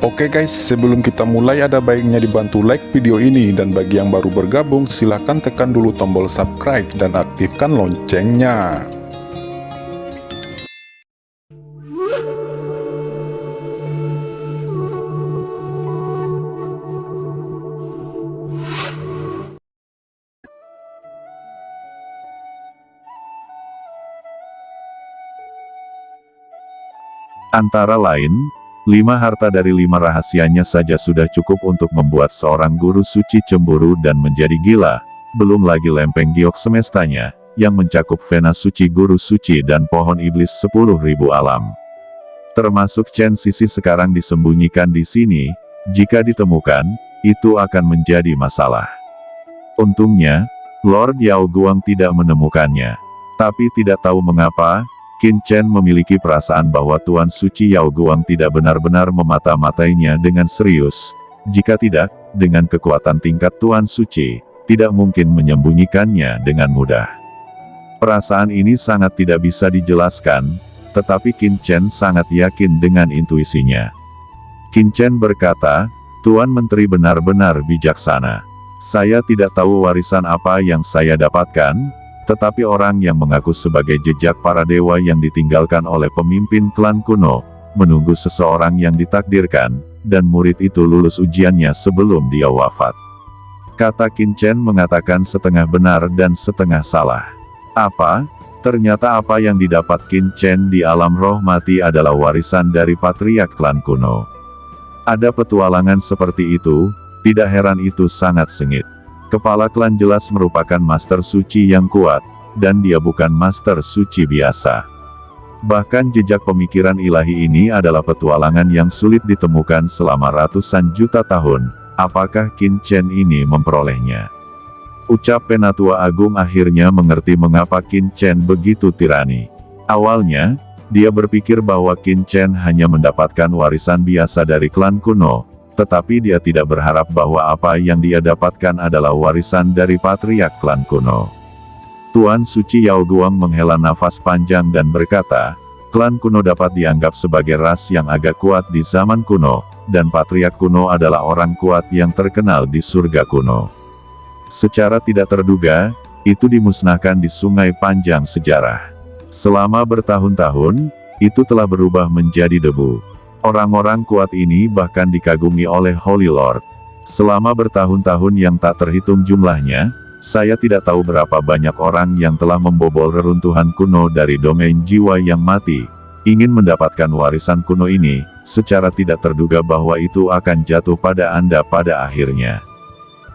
Oke guys, sebelum kita mulai ada baiknya dibantu like video ini, dan bagi yang baru bergabung silahkan tekan dulu tombol subscribe dan aktifkan loncengnya. Antara lain, 5 harta dari 5 rahasianya saja sudah cukup untuk membuat seorang guru suci cemburu dan menjadi gila, belum lagi lempeng giok semestanya, yang mencakup vena suci guru suci dan pohon iblis 10.000 alam. Termasuk Chen Sisi sekarang disembunyikan di sini, jika ditemukan, itu akan menjadi masalah. Untungnya, Lord Yao Guang tidak menemukannya. Tapi tidak tahu mengapa, Qin Chen memiliki perasaan bahwa Tuan Suci Yao Guang tidak benar-benar memata-matainya dengan serius. Jika tidak, dengan kekuatan tingkat Tuan Suci, tidak mungkin menyembunyikannya dengan mudah. Perasaan ini sangat tidak bisa dijelaskan, tetapi Qin Chen sangat yakin dengan intuisinya. Qin Chen berkata, "Tuan Menteri benar-benar bijaksana. Saya tidak tahu warisan apa yang saya dapatkan, tetapi orang yang mengaku sebagai jejak para dewa yang ditinggalkan oleh pemimpin klan kuno, menunggu seseorang yang ditakdirkan, dan murid itu lulus ujiannya sebelum dia wafat." Kata Qin Chen mengatakan setengah benar dan setengah salah. Apa? Ternyata apa yang didapat Qin Chen di alam roh mati adalah warisan dari patriark klan kuno. Ada petualangan seperti itu, tidak heran itu sangat sengit. Kepala klan jelas merupakan master suci yang kuat, dan dia bukan master suci biasa. Bahkan jejak pemikiran ilahi ini adalah petualangan yang sulit ditemukan selama ratusan juta tahun. Apakah Qin Chen ini memperolehnya? Ucap Penatua Agung akhirnya mengerti mengapa Qin Chen begitu tirani. Awalnya, dia berpikir bahwa Qin Chen hanya mendapatkan warisan biasa dari klan kuno, tetapi dia tidak berharap bahwa apa yang dia dapatkan adalah warisan dari patriark klan kuno. Tuan Suci Yao Guang menghela nafas panjang dan berkata, klan kuno dapat dianggap sebagai ras yang agak kuat di zaman kuno, dan patriark kuno adalah orang kuat yang terkenal di surga kuno. Secara tidak terduga, itu dimusnahkan di sungai panjang sejarah. Selama bertahun-tahun, itu telah berubah menjadi debu. Orang-orang kuat ini bahkan dikagumi oleh Holy Lord. Selama bertahun-tahun yang tak terhitung jumlahnya, saya tidak tahu berapa banyak orang yang telah membobol reruntuhan kuno dari domain jiwa yang mati, ingin mendapatkan warisan kuno ini, secara tidak terduga bahwa itu akan jatuh pada Anda pada akhirnya.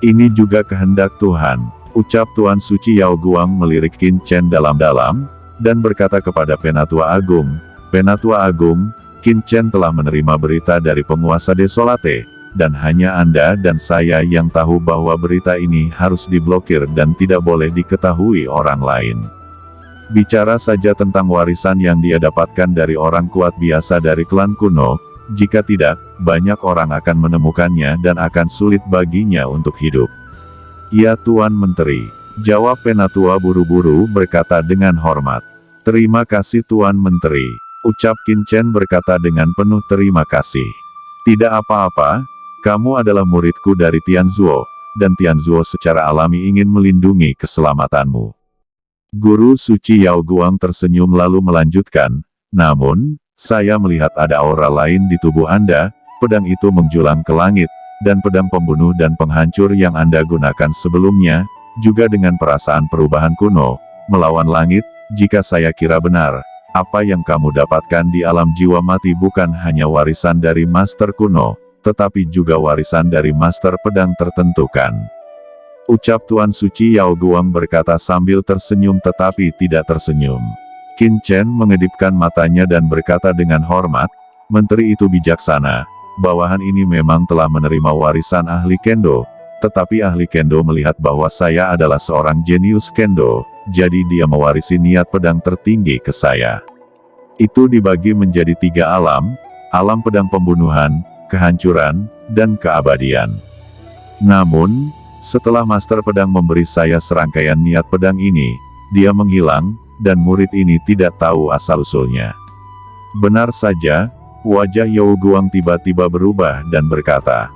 Ini juga kehendak Tuhan, ucap Tuan Suci Yao Guang melirik Qin Chen dalam-dalam, dan berkata kepada Penatua Agung, "Penatua Agung, Qin Chen telah menerima berita dari penguasa Desolate, dan hanya Anda dan saya yang tahu bahwa berita ini harus diblokir dan tidak boleh diketahui orang lain. Bicara saja tentang warisan yang dia dapatkan dari orang kuat biasa dari klan kuno, jika tidak, banyak orang akan menemukannya dan akan sulit baginya untuk hidup." "Ya Tuan Menteri," jawab Penatua buru-buru berkata dengan hormat. "Terima kasih Tuan Menteri," ucap Qin Chen berkata dengan penuh terima kasih. "Tidak apa-apa, kamu adalah muridku dari Tianzuo, dan Tianzuo secara alami ingin melindungi keselamatanmu." Guru Suci Yao Guang tersenyum lalu melanjutkan, "Namun, saya melihat ada aura lain di tubuh Anda, pedang itu menjulang ke langit, dan pedang pembunuh dan penghancur yang Anda gunakan sebelumnya, juga dengan perasaan perubahan kuno, melawan langit. Jika saya kira benar, apa yang kamu dapatkan di alam jiwa mati bukan hanya warisan dari master kuno, tetapi juga warisan dari master pedang tertentu kan?" Ucap Tuan Suci Yao Guang berkata sambil tersenyum tetapi tidak tersenyum. Qin Chen mengedipkan matanya dan berkata dengan hormat, "Menteri itu bijaksana, bawahan ini memang telah menerima warisan ahli kendo, tetapi ahli kendo melihat bahwa saya adalah seorang jenius kendo, jadi dia mewarisi niat pedang tertinggi ke saya. Itu dibagi menjadi 3 alam, alam pedang pembunuhan, kehancuran, dan keabadian. Namun, setelah master pedang memberi saya serangkaian niat pedang ini, dia menghilang, dan murid ini tidak tahu asal-usulnya." Benar saja, Wajah Yao Guang tiba-tiba berubah dan berkata,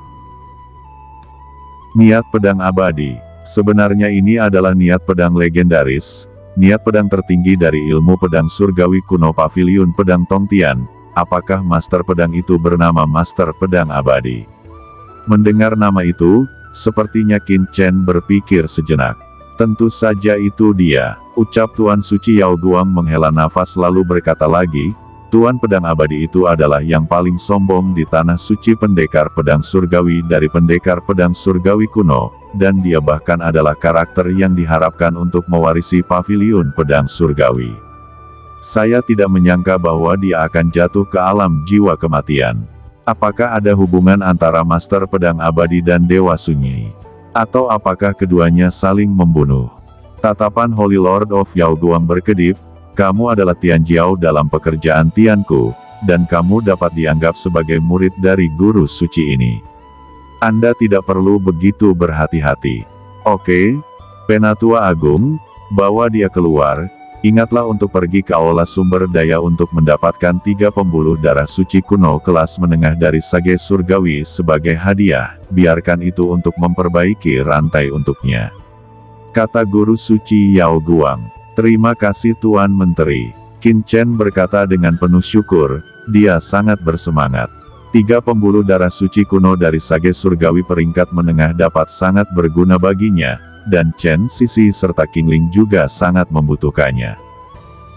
"Niat pedang abadi. Sebenarnya ini adalah niat pedang legendaris, niat pedang tertinggi dari ilmu pedang surgawi kuno Paviliun Pedang Tongtian. Apakah master pedang itu bernama Master Pedang Abadi?" Mendengar nama itu, sepertinya Qin Chen berpikir sejenak. "Tentu saja itu dia," ucap Tuan Suci Yao Guang menghela nafas lalu berkata lagi, "Tuan Pedang Abadi itu adalah yang paling sombong di tanah suci pendekar pedang surgawi dari pendekar pedang surgawi kuno, dan dia bahkan adalah karakter yang diharapkan untuk mewarisi paviliun pedang surgawi. Saya tidak menyangka bahwa dia akan jatuh ke alam jiwa kematian. Apakah ada hubungan antara Master Pedang Abadi dan Dewa Sunyi? Atau apakah keduanya saling membunuh?" Tatapan Holy Lord of Yao Guang berkedip, "Kamu adalah Tian Jiao dalam pekerjaan Tianku, dan kamu dapat dianggap sebagai murid dari guru suci ini. Anda tidak perlu begitu berhati-hati. Oke, Penatua Agung, bawa dia keluar. Ingatlah untuk pergi ke aula sumber daya untuk mendapatkan 3 pembuluh darah suci kuno kelas menengah dari Sage Surgawi sebagai hadiah. Biarkan itu untuk memperbaiki rantai untuknya," kata guru suci Yao Guang. "Terima kasih Tuan Menteri," Qin Chen berkata dengan penuh syukur. Dia sangat bersemangat. 3 pembuluh darah suci kuno dari Sage Surgawi peringkat menengah dapat sangat berguna baginya, dan Chen Sisi serta Qingling juga sangat membutuhkannya.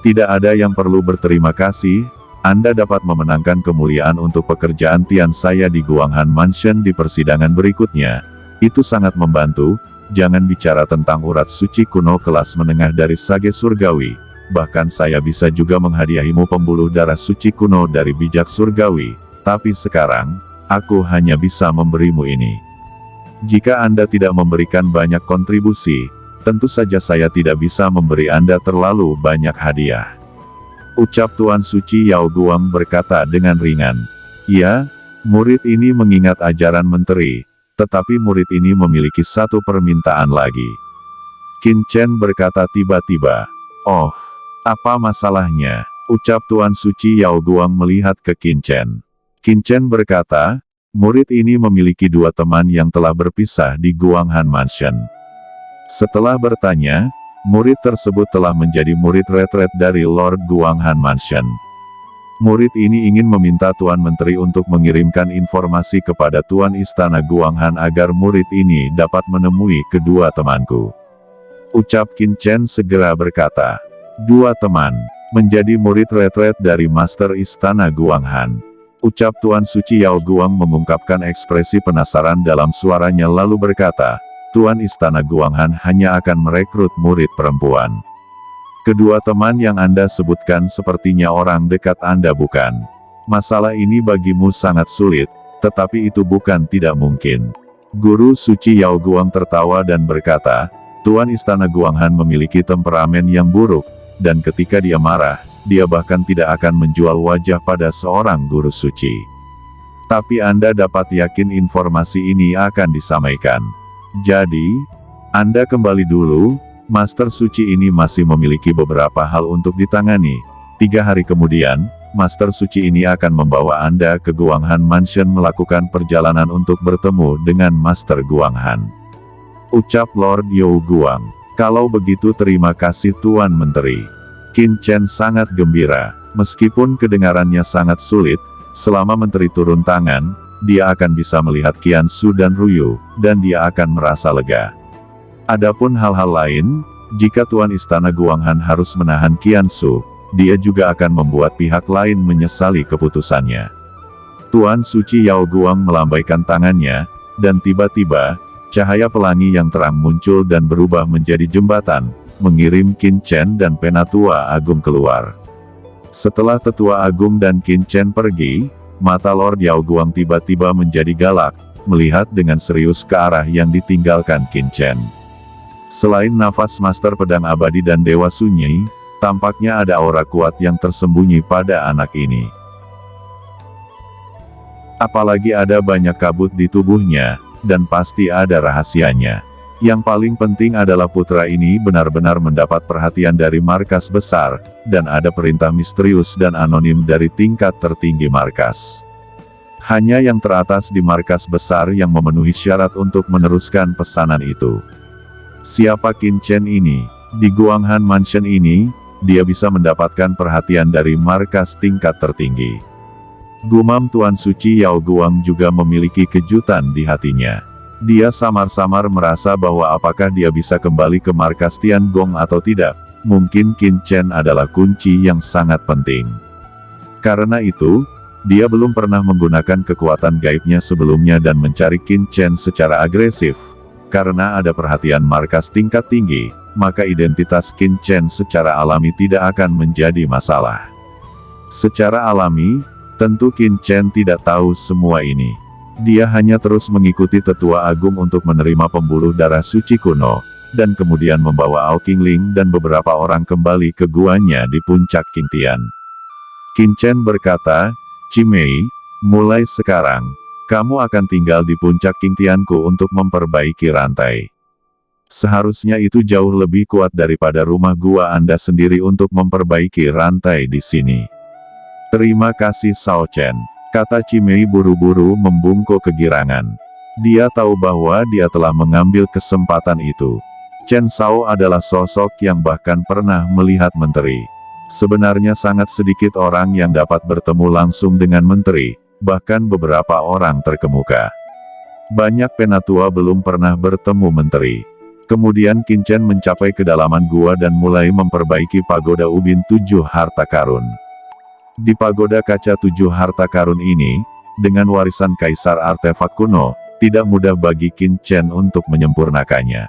"Tidak ada yang perlu berterima kasih, Anda dapat memenangkan kemuliaan untuk pekerjaan Tian saya di Guanghan Mansion di persidangan berikutnya. Itu sangat membantu. Jangan bicara tentang urat suci kuno kelas menengah dari Sage Surgawi, bahkan saya bisa juga menghadiahimu pembuluh darah suci kuno dari bijak surgawi, tapi sekarang, aku hanya bisa memberimu ini. Jika Anda tidak memberikan banyak kontribusi, tentu saja saya tidak bisa memberi Anda terlalu banyak hadiah," ucap Tuan Suci Yao Guang berkata dengan ringan. "Ya, murid ini mengingat ajaran menteri. Tetapi murid ini memiliki satu permintaan lagi," Qin Chen berkata tiba-tiba. "Oh, apa masalahnya?" ucap Tuan Suci Yao Guang melihat ke Qin Chen. Qin Chen berkata, "Murid ini memiliki 2 teman yang telah berpisah di Guanghan Mansion. Setelah bertanya, murid tersebut telah menjadi murid retret dari Lord Guanghan Mansion. Murid ini ingin meminta Tuan Menteri untuk mengirimkan informasi kepada Tuan Istana Guanghan agar murid ini dapat menemui kedua temanku," ucap Qin Chen segera berkata. 2 teman, menjadi murid retret dari Master Istana Guanghan," ucap Tuan Suci Yao Guang mengungkapkan ekspresi penasaran dalam suaranya lalu berkata, "Tuan Istana Guanghan hanya akan merekrut murid perempuan. Kedua teman yang Anda sebutkan sepertinya orang dekat Anda bukan? Masalah ini bagimu sangat sulit, tetapi itu bukan tidak mungkin." Guru Suci Yao Guang tertawa dan berkata, "Tuan Istana Guanghan memiliki temperamen yang buruk, dan ketika dia marah, dia bahkan tidak akan menjual wajah pada seorang guru suci. Tapi Anda dapat yakin informasi ini akan disampaikan. Jadi, Anda kembali dulu. Master Suci ini masih memiliki beberapa hal untuk ditangani. 3 hari kemudian, Master Suci ini akan membawa Anda ke Guanghan Mansion melakukan perjalanan untuk bertemu dengan Master Guanghan," ucap Lord Yao Guang. "Kalau begitu terima kasih Tuan Menteri." Qin Chen sangat gembira. Meskipun kedengarannya sangat sulit, selama Menteri turun tangan, dia akan bisa melihat Qian Su dan Ruyu, dan dia akan merasa lega. Adapun hal-hal lain, jika Tuan Istana Guanghan harus menahan Qian Su, dia juga akan membuat pihak lain menyesali keputusannya. Tuan Suci Yao Guang melambaikan tangannya, dan tiba-tiba, cahaya pelangi yang terang muncul dan berubah menjadi jembatan, mengirim Qin Chen dan Penatua Agung keluar. Setelah Tetua Agung dan Qin Chen pergi, mata Lord Yao Guang tiba-tiba menjadi galak, melihat dengan serius ke arah yang ditinggalkan Qin Chen. Selain nafas Master Pedang Abadi dan Dewa Sunyi, tampaknya ada aura kuat yang tersembunyi pada anak ini. Apalagi ada banyak kabut di tubuhnya, dan pasti ada rahasianya. Yang paling penting adalah putra ini benar-benar mendapat perhatian dari markas besar, dan ada perintah misterius dan anonim dari tingkat tertinggi markas. Hanya yang teratas di markas besar yang memenuhi syarat untuk meneruskan pesanan itu. Siapa Qin Chen ini? Di Guanghan Mansion ini, dia bisa mendapatkan perhatian dari markas tingkat tertinggi. Gumam Tuan Suci Yao Guang juga memiliki kejutan di hatinya. Dia samar-samar merasa bahwa apakah dia bisa kembali ke markas Tiangong atau tidak. Mungkin Qin Chen adalah kunci yang sangat penting. Karena itu, dia belum pernah menggunakan kekuatan gaibnya sebelumnya dan mencari Qin Chen secara agresif. Karena ada perhatian markas tingkat tinggi, maka identitas Qin Chen secara alami tidak akan menjadi masalah. Secara alami, tentu Qin Chen tidak tahu semua ini. Dia hanya terus mengikuti tetua agung untuk menerima pembuluh darah suci kuno, dan kemudian membawa Ao Qingling dan beberapa orang kembali ke guanya di puncak Qingtian. Qin Chen berkata, "Cimei, mulai sekarang, kamu akan tinggal di puncak Qingtianku untuk memperbaiki rantai. Seharusnya itu jauh lebih kuat daripada rumah gua Anda sendiri untuk memperbaiki rantai di sini." "Terima kasih Sao Chen," kata Cimei buru-buru membungkuk kegirangan. Dia tahu bahwa dia telah mengambil kesempatan itu. Chen Sao adalah sosok yang bahkan pernah melihat menteri. Sebenarnya sangat sedikit orang yang dapat bertemu langsung dengan menteri, bahkan beberapa orang terkemuka. Banyak penatua belum pernah bertemu menteri. Kemudian Qin Chen mencapai kedalaman gua dan mulai memperbaiki pagoda ubin 7 harta karun. Di pagoda kaca 7 harta karun ini, dengan warisan kaisar artefak kuno, tidak mudah bagi Qin Chen untuk menyempurnakannya.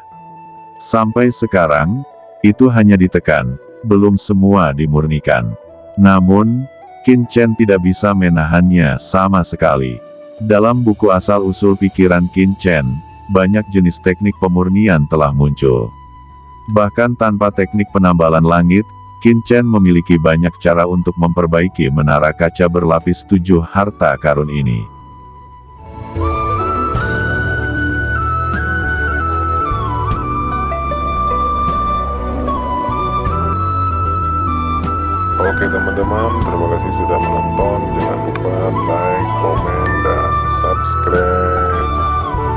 Sampai sekarang, itu hanya ditekan, belum semua dimurnikan. Namun, Qin Chen tidak bisa menahannya sama sekali. Dalam buku asal-usul pikiran Qin Chen, banyak jenis teknik pemurnian telah muncul. Bahkan tanpa teknik penambalan langit, Qin Chen memiliki banyak cara untuk memperbaiki menara kaca berlapis 7 harta karun ini. Oke teman-teman, terima kasih sudah menonton. Jangan lupa like, komen, dan subscribe.